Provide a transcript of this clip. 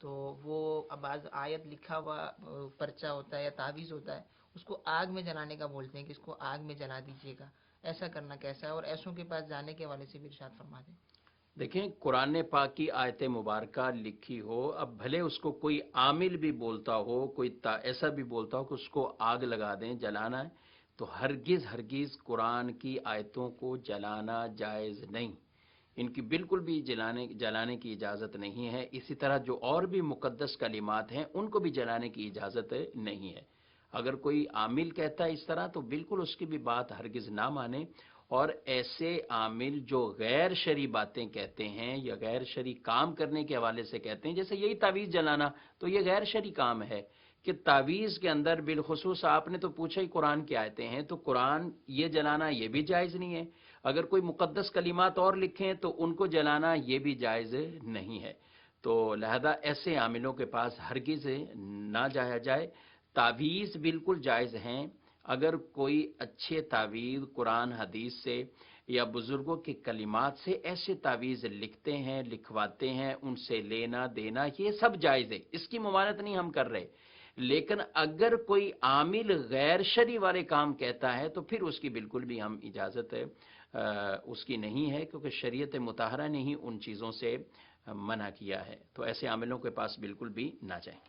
تو وہ بعض آیت لکھا ہوا پرچہ ہوتا ہے یا تعویذ ہوتا ہے، اس کو آگ میں جلانے کا بولتے ہیں کہ اس کو آگ میں جلا دیجیے گا، ایسا کرنا کیسا ہے؟ اور ایسوں کے پاس جانے کے حوالے سے بھی ارشاد فرما دیں۔ دیکھیں، قرآن پاک کی آیت مبارکہ لکھی ہو، اب بھلے اس کو کوئی عامل بھی بولتا ہو، کوئی ایسا بھی بولتا ہو کہ اس کو آگ لگا دیں، جلانا ہے، تو ہرگز ہرگز قرآن کی آیتوں کو جلانا جائز نہیں، ان کی بالکل بھی جلانے کی اجازت نہیں ہے۔ اسی طرح جو اور بھی مقدس کلمات ہیں ان کو بھی جلانے کی اجازت نہیں ہے۔ اگر کوئی عامل کہتا ہے اس طرح تو بالکل اس کی بھی بات ہرگز نہ مانیں، اور ایسے عامل جو غیر شرعی باتیں کہتے ہیں یا غیر شرعی کام کرنے کے حوالے سے کہتے ہیں، جیسے یہی تعویذ جلانا، تو یہ غیر شرعی کام ہے کہ تعویذ کے اندر بالخصوص آپ نے تو پوچھا ہی قرآن کی آیتیں ہیں، تو قرآن یہ جلانا یہ بھی جائز نہیں ہے۔ اگر کوئی مقدس کلمات اور لکھیں تو ان کو جلانا یہ بھی جائز نہیں ہے۔ تو لہذا ایسے عاملوں کے پاس ہرگز نہ جایا جائے۔ تعویذ بالکل جائز ہیں، اگر کوئی اچھے تعویذ قرآن حدیث سے یا بزرگوں کے کلمات سے ایسے تعویذ لکھتے ہیں، لکھواتے ہیں، ان سے لینا دینا یہ سب جائز ہے، اس کی ممانعت نہیں ہم کر رہے، لیکن اگر کوئی عامل غیر شرعی والے کام کہتا ہے تو پھر اس کی بالکل بھی ہم اجازت اس کی نہیں ہے، کیونکہ شریعت مطہرہ نے ہی ان چیزوں سے منع کیا ہے، تو ایسے عاملوں کے پاس بالکل بھی نہ جائیں۔